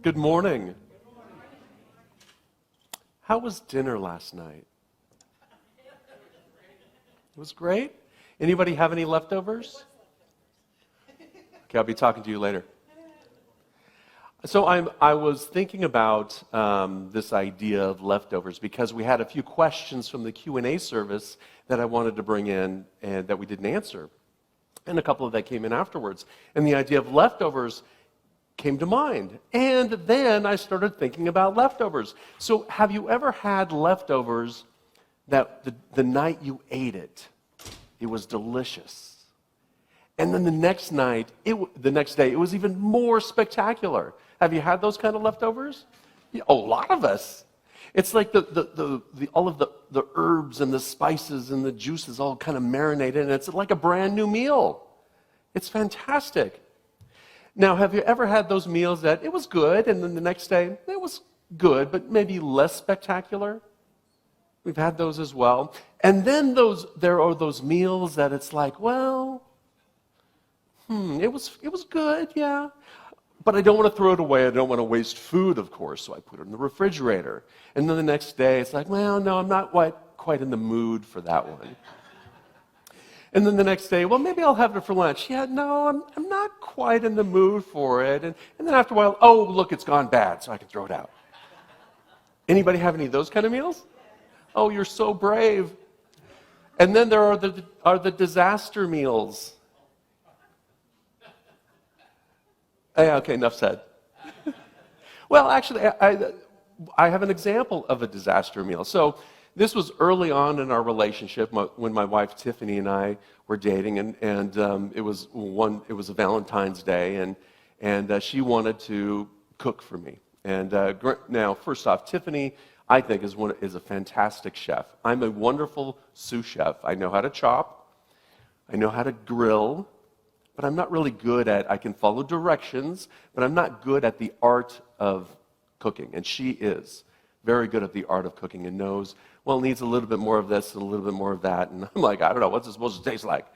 Good morning. How was dinner last night? It was great. Anybody have any leftovers? Okay, I'll be talking to you later. So I was thinking about this idea of leftovers because we had a few questions from the Q&A service that I wanted to bring in and that we didn't answer. And a couple of that came in afterwards. And the idea of leftovers came to mind. And then I started thinking about leftovers. So have you ever had leftovers that the night you ate it, it was delicious? And then the next day, it was even more spectacular. Have you had those kind of leftovers? Yeah, a lot of us. It's like all of the herbs and the spices and the juices all kind of marinated, and it's like a brand new meal. It's fantastic. Now, have you ever had those meals that it was good, and then the next day it was good, but maybe less spectacular? We've had those as well. And then there are those meals that it's like, well, it was good, yeah. But I don't want to throw it away. I don't want to waste food, of course, so I put it in the refrigerator. And then the next day, it's like, well, no, I'm not quite in the mood for that one. And then the next day, well, maybe I'll have it for lunch. Yeah, no, I'm not quite in the mood for it. And then after a while, oh, look, it's gone bad, so I can throw it out. Anybody have any of those kind of meals? Oh, you're so brave. And then there are the disaster meals. Yeah, okay, enough said. Well, actually, I have an example of a disaster meal. So this was early on in our relationship when my wife Tiffany and I were dating, and it was a Valentine's Day, and she wanted to cook for me. And now, first off, Tiffany, I think, is a fantastic chef. I'm a wonderful sous chef. I know how to chop. I know how to grill. But I'm not really good I can follow directions, but I'm not good at the art of cooking. And she is very good at the art of cooking and knows, well, it needs a little bit more of this and a little bit more of that. And I'm like, I don't know, what's it supposed to taste like?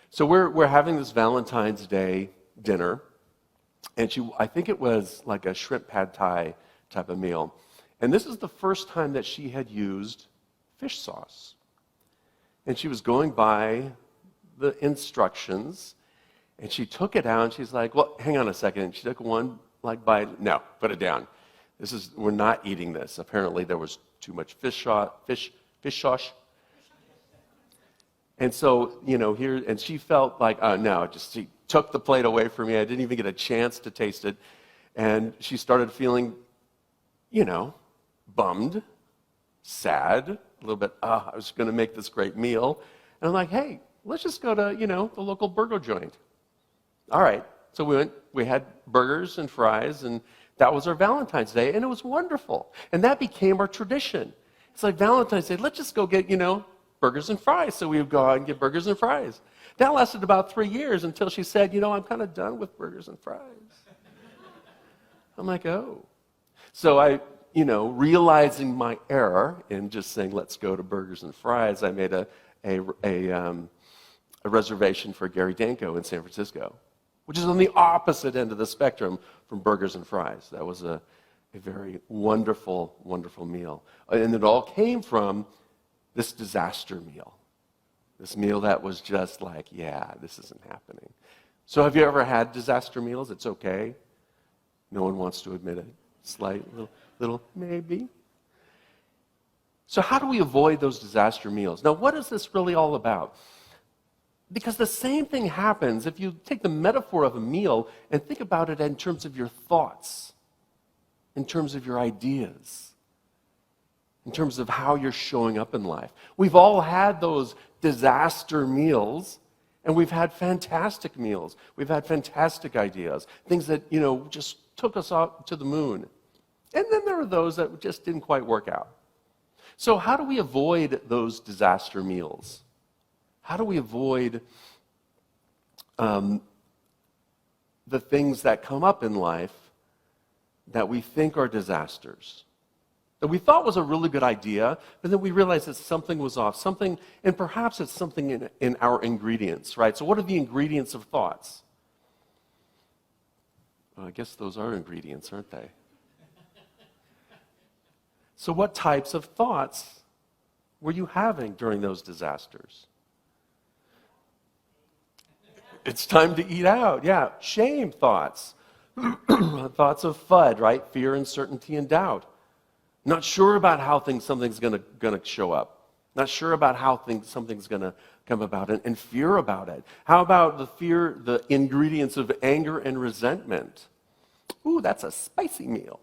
So we're having this Valentine's Day dinner, and I think it was like a shrimp pad thai type of meal. And this is the first time that she had used fish sauce. And she was going by the instructions, and she took it out, and she's like, well, hang on a second. And she took one bite. No, put it down. We're not eating this. Apparently there was too much fish sauce. And so, and she felt like, no, she took the plate away from me. I didn't even get a chance to taste it. And she started feeling, bummed, sad, a little bit, I was going to make this great meal. And I'm like, hey, let's just go to, the local burger joint. All right, so we had burgers and fries, and that was our Valentine's Day, and it was wonderful. And that became our tradition. It's like Valentine's Day, let's just go get, burgers and fries. So we would go out and get burgers and fries. That lasted about 3 years until she said, I'm kind of done with burgers and fries. I'm like, oh. So I, realizing my error in just saying, let's go to burgers and fries, I made a reservation for Gary Danko in San Francisco, which is on the opposite end of the spectrum from burgers and fries. That was a very wonderful, wonderful meal. And it all came from this disaster meal. This meal that was just like, yeah, this isn't happening. So have you ever had disaster meals? It's okay. No one wants to admit it. Slight little maybe. So how do we avoid those disaster meals? Now, what is this really all about? Because the same thing happens if you take the metaphor of a meal and think about it in terms of your thoughts, in terms of your ideas, in terms of how you're showing up in life. We've all had those disaster meals, and we've had fantastic meals. We've had fantastic ideas, things that, just took us out to the moon. And then there are those that just didn't quite work out. So how do we avoid those disaster meals? How do we avoid the things that come up in life that we think are disasters? That we thought was a really good idea, but then we realized that something was off. And perhaps it's something in our ingredients, right? So what are the ingredients of thoughts? Well, I guess those are ingredients, aren't they? So what types of thoughts were you having during those disasters? It's time to eat out. Yeah, shame thoughts. Thoughts of FUD, right? Fear, uncertainty, and doubt. Not sure about how something's going to show up. Not sure about how something's going to come about, and fear about it. How about the ingredients of anger and resentment? Ooh, that's a spicy meal.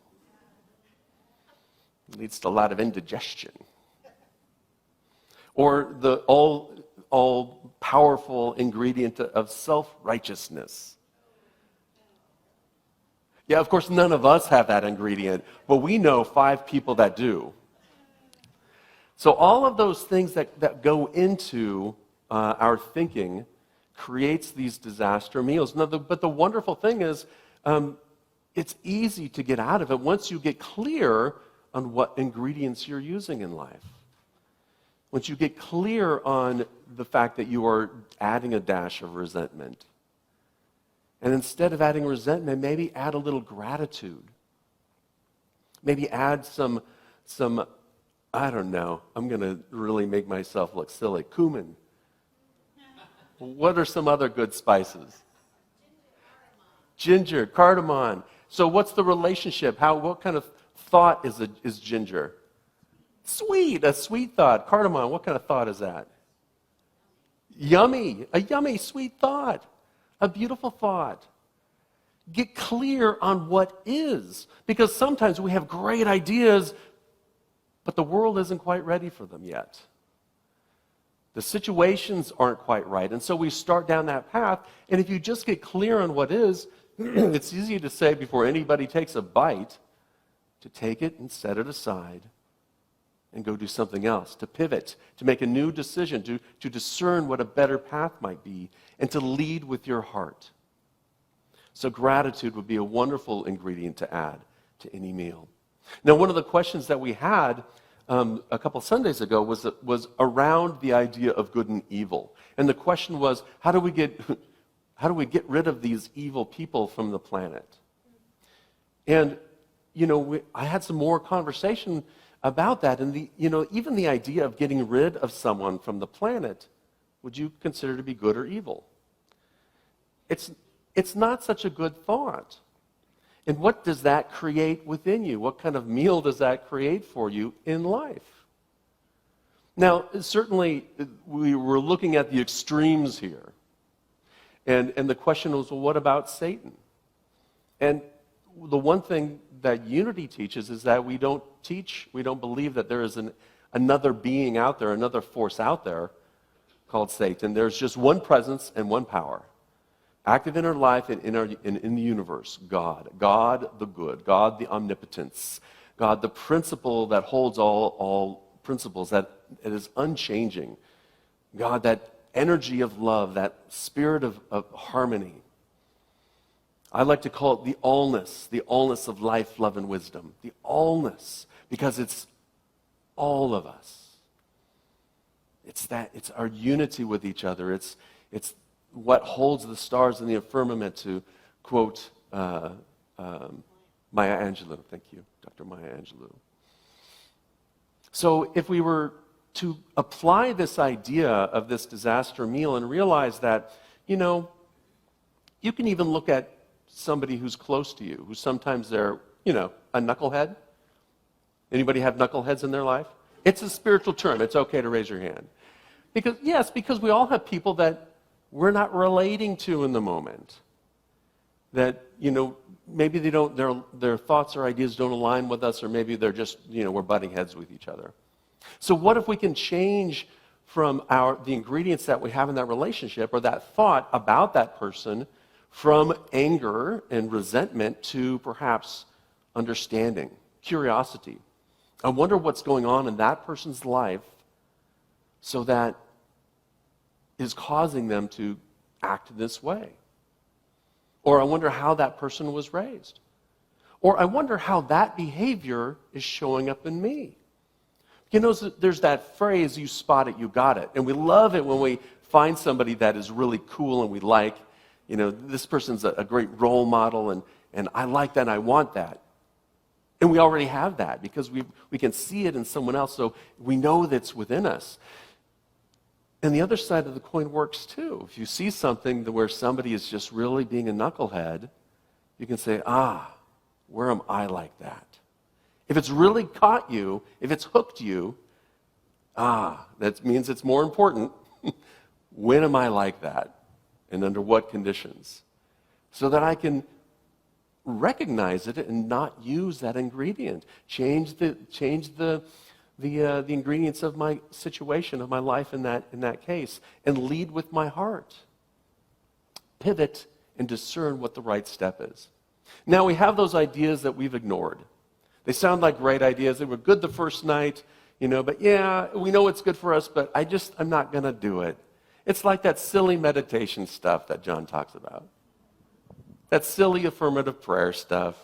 It leads to a lot of indigestion. Or the all-powerful ingredient of self-righteousness. Yeah, of course, none of us have that ingredient, but we know 5 people that do. So all of those things that go into our thinking creates these disaster meals. Now, but the wonderful thing is, it's easy to get out of it once you get clear on what ingredients you're using in life. Once you get clear on the fact that you are adding a dash of resentment. And instead of adding resentment, maybe add a little gratitude. Maybe add some I don't know, I'm going to really make myself look silly. Cumin. What are some other good spices? Ginger, cardamom. So what's the relationship? What kind of thought is ginger? Sweet, a sweet thought. Cardamom, what kind of thought is that? Yummy, a yummy, sweet thought. A beautiful thought. Get clear on what is. Because sometimes we have great ideas, but the world isn't quite ready for them yet. The situations aren't quite right. And so we start down that path. And if you just get clear on what is, it's easy to say before anybody takes a bite, to take it and set it aside and go do something else, to pivot, to make a new decision, to discern what a better path might be, and to lead with your heart. So gratitude would be a wonderful ingredient to add to any meal. Now, one of the questions that we had a couple Sundays ago was around the idea of good and evil. And the question was, how do we get rid of these evil people from the planet? And, I had some more conversation about that. And, even the idea of getting rid of someone from the planet, would you consider to be good or evil? It's not such a good thought. And what does that create within you? What kind of meal does that create for you in life? Now, certainly, we were looking at the extremes here. And the question was, well, what about Satan? And the one thing that unity teaches is that we don't believe that there is another being out there, another force out there called Satan. There's just one presence and one power. Active in our life and in the universe, God. God the good, God the omnipotence, God the principle that holds all principles, that it is unchanging. God, that energy of love, that spirit of harmony. I like to call it the allness of life, love, and wisdom. The allness, because it's all of us. It's our unity with each other. It's what holds the stars in the firmament, to quote Maya Angelou. Thank you, Dr. Maya Angelou. So if we were to apply this idea of this disaster meal and realize that, you can even look at somebody who's close to you, who sometimes they're, a knucklehead. Anybody have knuckleheads in their life? It's a spiritual term. It's okay to raise your hand. Because we all have people that we're not relating to in the moment. That, maybe their thoughts or ideas don't align with us, or maybe they're just, we're butting heads with each other. So what if we can change from the ingredients that we have in that relationship, or that thought about that person, from anger and resentment to perhaps understanding, curiosity. I wonder what's going on in that person's life so that is causing them to act this way. Or I wonder how that person was raised. Or I wonder how that behavior is showing up in me. There's that phrase, you spot it, you got it. And we love it when we find somebody that is really cool and we like, this person's a great role model, and I like that and I want that. And we already have that because we can see it in someone else, so we know that's within us. And the other side of the coin works too. If you see something where somebody is just really being a knucklehead, you can say, where am I like that? If it's really caught you, if it's hooked you, that means it's more important. When am I like that? And under what conditions? So that I can recognize it and not use that ingredient. Change the ingredients of my situation, of my life in that case, and lead with my heart. Pivot and discern what the right step is. Now we have those ideas that we've ignored. They sound like great ideas. They were good the first night, but yeah, we know it's good for us, but I'm not going to do it. It's like that silly meditation stuff that John talks about. That silly affirmative prayer stuff.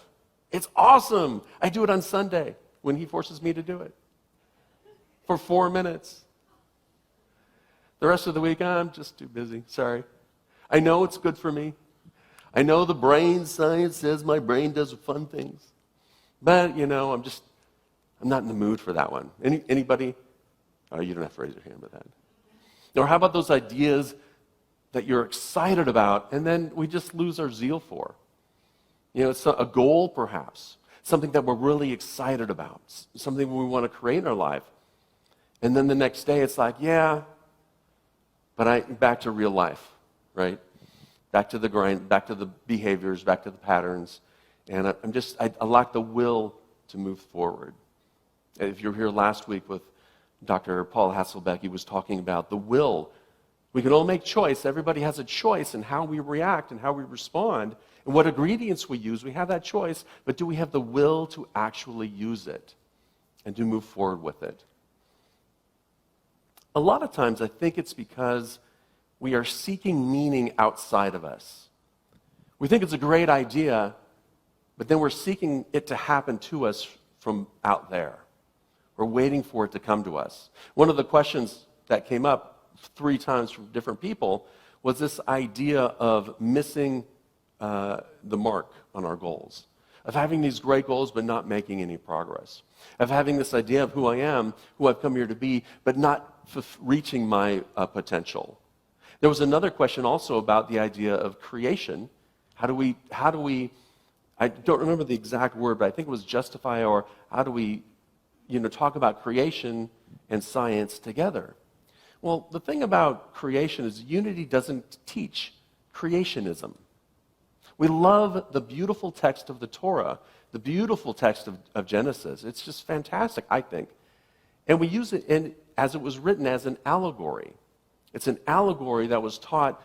It's awesome. I do it on Sunday when he forces me to do it for 4 minutes. The rest of the week, I'm just too busy. Sorry. I know it's good for me. I know the brain science says my brain does fun things. But, I'm not in the mood for that one. Anybody? Oh, you don't have to raise your hand with that. Or how about those ideas that you're excited about, and then we just lose our zeal for? It's a goal, perhaps. Something that we're really excited about. Something we want to create in our life. And then the next day, it's like, yeah, but back to real life, right? Back to the grind, back to the behaviors, back to the patterns. And I lack the will to move forward. If you were here last week with Dr. Paul Hasselbeck, he was talking about the will. We can all make choice. Everybody has a choice in how we react and how we respond. And what ingredients we use, we have that choice. But do we have the will to actually use it and to move forward with it? A lot of times I think it's because we are seeking meaning outside of us. We think it's a great idea, but then we're seeking it to happen to us from out there. We're waiting for it to come to us. One of the questions that came up 3 times from different people was this idea of missing the mark on our goals, of having these great goals but not making any progress, of having this idea of who I am, who I've come here to be, but not reaching my potential. There was another question also about the idea of creation. How do we, I don't remember the exact word, but I think it was justify, or how do we talk about creation and science together? Well, the thing about creation is unity doesn't teach creationism. We love the beautiful text of the Torah, the beautiful text of Genesis. It's just fantastic, I think. And we use it as it was written as an allegory. It's an allegory that was taught,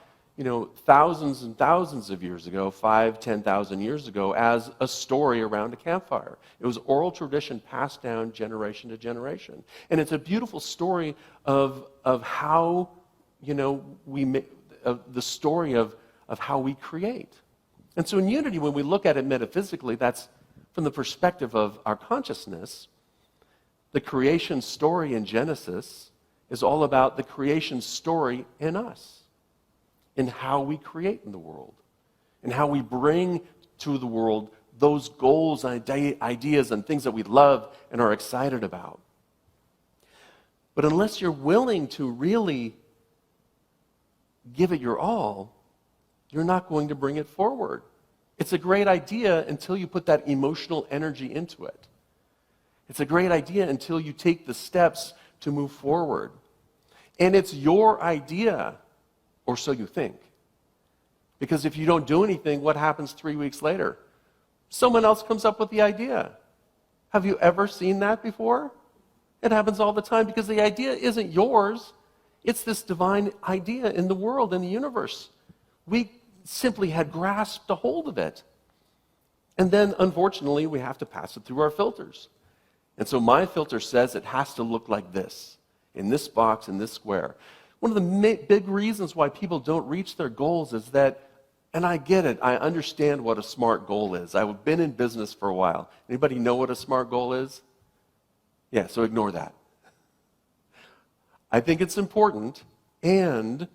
thousands and thousands of years ago, 5,000, 10,000 years ago, as a story around a campfire. It was oral tradition passed down generation to generation. And it's a beautiful story of how, the story of how we create. And so in unity, when we look at it metaphysically, that's from the perspective of our consciousness. The creation story in Genesis is all about the creation story in us, in how we create in the world, and how we bring to the world those goals and ideas and things that we love and are excited about. But unless you're willing to really give it your all, you're not going to bring it forward. It's a great idea until you put that emotional energy into it. It's a great idea until you take the steps to move forward. And it's your idea, or so you think. Because if you don't do anything, what happens 3 weeks later? Someone else comes up with the idea. Have you ever seen that before? It happens all the time because the idea isn't yours. It's this divine idea in the world, in the universe. We simply had grasped a hold of it. And then, unfortunately, we have to pass it through our filters. And so my filter says it has to look like this, in this box, in this square. One of the big reasons why people don't reach their goals is that, and I get it, I understand what a SMART goal is. I've been in business for a while. Anybody know what a SMART goal is? Yeah, so ignore that. I think it's important, and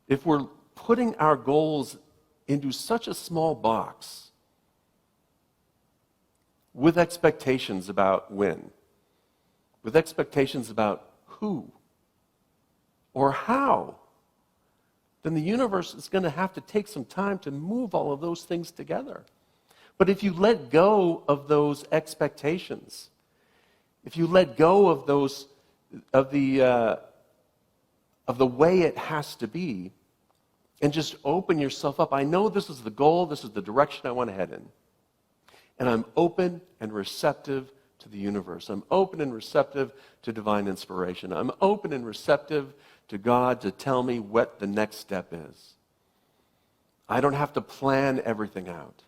if we're putting our goals into such a small box, with expectations about when, with expectations about who or how, then the universe is going to have to take some time to move all of those things together. But if you let go of those expectations, if you let go of those, of the way it has to be, and just open yourself up, I know this is the goal, this is the direction I want to head in. And I'm open and receptive to the universe. I'm open and receptive to divine inspiration. I'm open and receptive to God to tell me what the next step is. I don't have to plan everything out.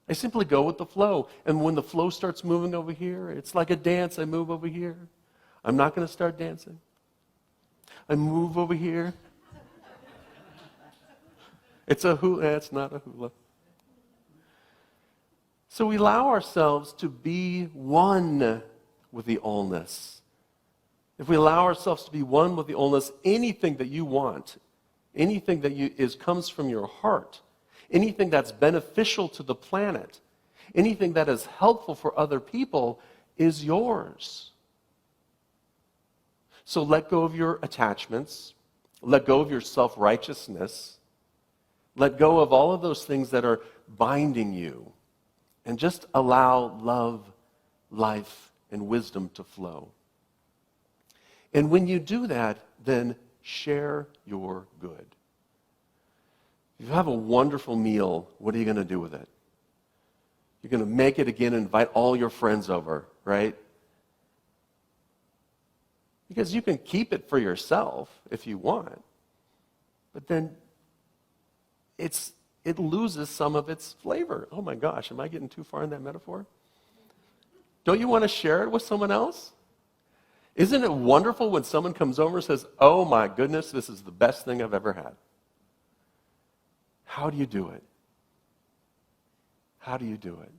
I simply go with the flow. And when the flow starts moving over here, it's like a dance. I move over here. I'm not going to start dancing. I move over here. It's a hula. It's not a hula. So we allow ourselves to be one with the allness. If we allow ourselves to be one with the allness, anything that you want, anything that comes from your heart, anything that's beneficial to the planet, anything that is helpful for other people is yours. So let go of your attachments, let go of your self-righteousness, let go of all of those things that are binding you, and just allow love, life, and wisdom to flow. And when you do that, then share your good. If you have a wonderful meal, what are you going to do with it? You're going to make it again and invite all your friends over, right? Because you can keep it for yourself if you want, but then it loses some of its flavor. Oh my gosh, am I getting too far in that metaphor? Don't you want to share it with someone else? Isn't it wonderful when someone comes over and says, oh my goodness, this is the best thing I've ever had? How do you do it? How do you do it?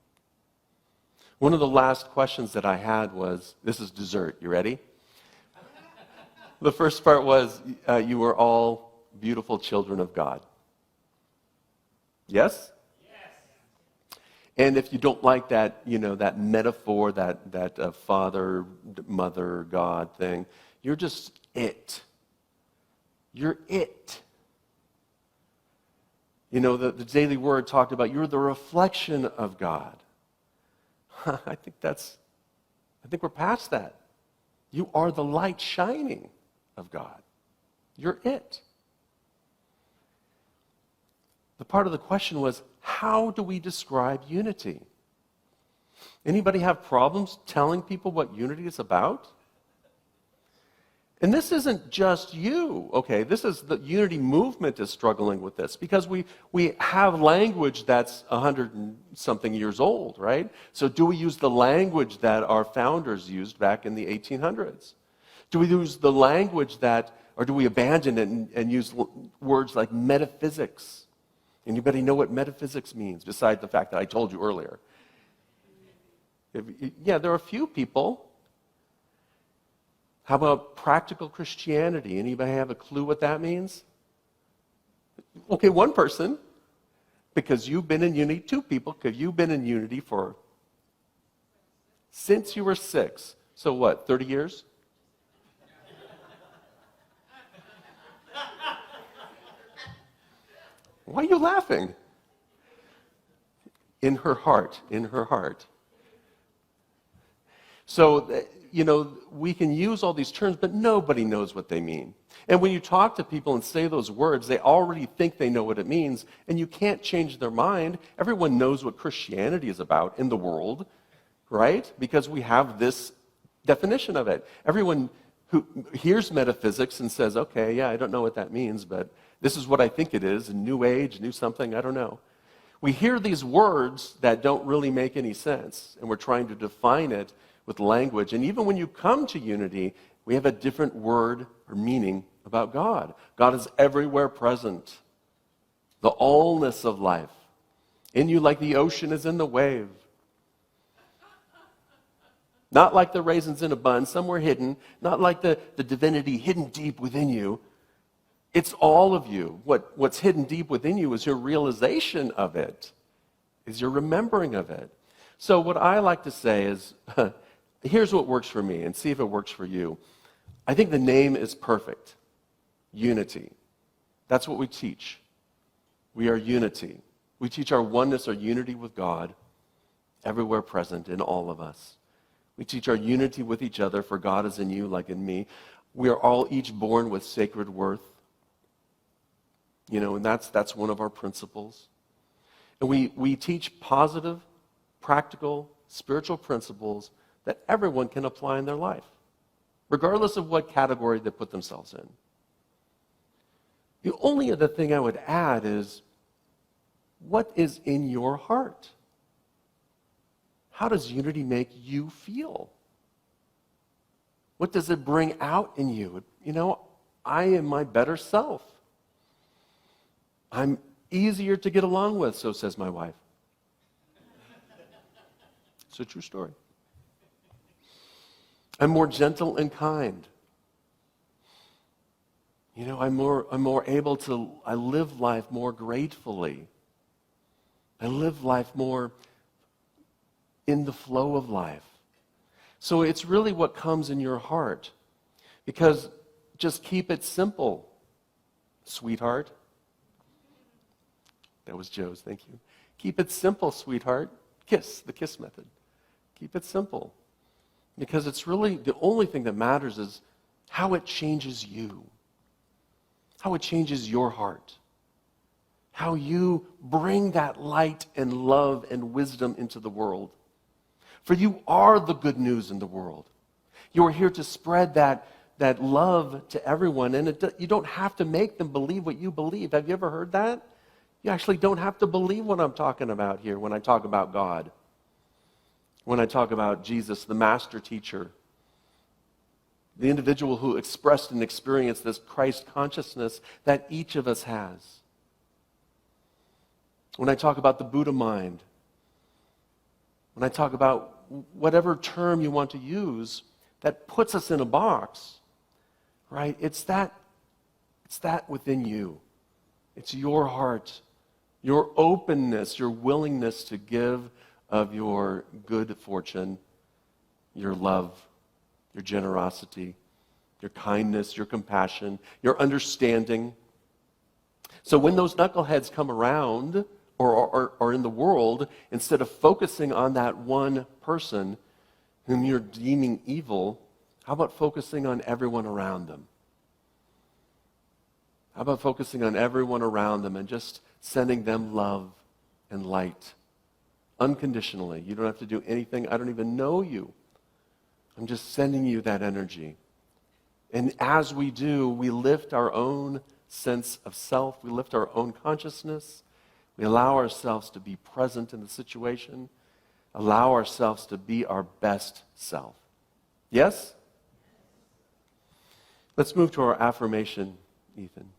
One of the last questions that I had was, this is dessert, you ready? The first part was, you were all beautiful children of God. Yes? Yes. And if you don't like that, that metaphor, that father, mother, God thing, you're just it. You're it. The Daily Word talked about you're the reflection of God. I think we're past that. You are the light shining of God. You're it. The part of the question was, how do we describe unity? Anybody have problems telling people what unity is about? And this isn't just you, okay? This is the unity movement is struggling with this because we have language that's 100 and something years old, right? So do we use the language that our founders used back in the 1800s? Do we use the language or do we abandon it and use words like metaphysics? Anybody know what metaphysics means, besides the fact that I told you earlier? Yeah, there are a few people. How about practical Christianity? Anybody have a clue what that means? Okay, one person, because you've been in unity. Two people, because you've been in unity since you were 6. So what, 30 years? Why are you laughing? In her heart, in her heart. So, we can use all these terms, but nobody knows what they mean. And when you talk to people and say those words, they already think they know what it means, and you can't change their mind. Everyone knows what Christianity is about in the world, right? Because we have this definition of it. Everyone who hears metaphysics and says, okay, yeah, I don't know what that means, but this is what I think it is, New Age, New something, I don't know. We hear these words that don't really make any sense, and we're trying to define it with language. And even when you come to unity, we have a different word or meaning about God. God is everywhere present. The allness of life. In you like the ocean is in the wave. Not like the raisins in a bun, somewhere hidden. Not like the divinity hidden deep within you. It's all of you. What's hidden deep within you is your realization of it, is your remembering of it. So what I like to say is, here's what works for me, and see if it works for you. I think the name is perfect. Unity. That's what we teach. We are unity. We teach our oneness, our unity with God, everywhere present in all of us. We teach our unity with each other, for God is in you like in me. We are all each born with sacred worth. And that's one of our principles. And we teach positive, practical, spiritual principles that everyone can apply in their life, regardless of what category they put themselves in. The only other thing I would add is, what is in your heart? How does unity make you feel? What does it bring out in you? I am my better self. I'm easier to get along with, so says my wife. It's a true story. I'm more gentle and kind. I'm more able to, I live life more gratefully. I live life more in the flow of life. So it's really what comes in your heart. Because just keep it simple, sweetheart. That was Joe's, thank you. Keep it simple, sweetheart. The kiss method. Keep it simple. Because it's really, the only thing that matters is how it changes you. How it changes your heart. How you bring that light and love and wisdom into the world. For you are the good news in the world. You are here to spread that love to everyone, and you don't have to make them believe what you believe. Have you ever heard that? You actually don't have to believe what I'm talking about here when I talk about God. When I talk about Jesus, the master teacher, the individual who expressed and experienced this Christ consciousness that each of us has. When I talk about the Buddha mind, when I talk about whatever term you want to use that puts us in a box, right? It's that within you. It's your heart, your openness, your willingness to give of your good fortune, your love, your generosity, your kindness, your compassion, your understanding. So when those knuckleheads come around or are in the world, instead of focusing on that one person whom you're deeming evil, how about focusing on everyone around them? How about focusing on everyone around them and just sending them love and light unconditionally? You don't have to do anything. I don't even know you. I'm just sending you that energy. And as we do, we lift our own sense of self. We lift our own consciousness. We allow ourselves to be present in the situation. Allow ourselves to be our best self. Yes? Let's move to our affirmation, Ethan.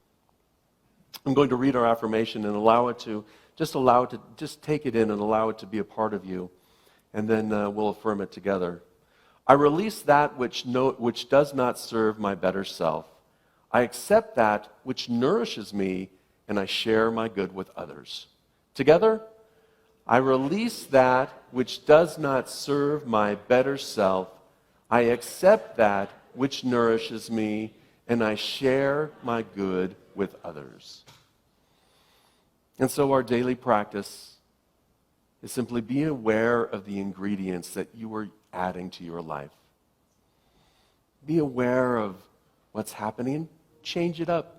I'm going to read our affirmation and just take it in and allow it to be a part of you. And then we'll affirm it together. I release that which does not serve my better self. I accept that which nourishes me, and I share my good with others. Together, I release that which does not serve my better self. I accept that which nourishes me, and I share my good with others. And so our daily practice is simply being aware of the ingredients that you are adding to your life. Be aware of what's happening. Change it up.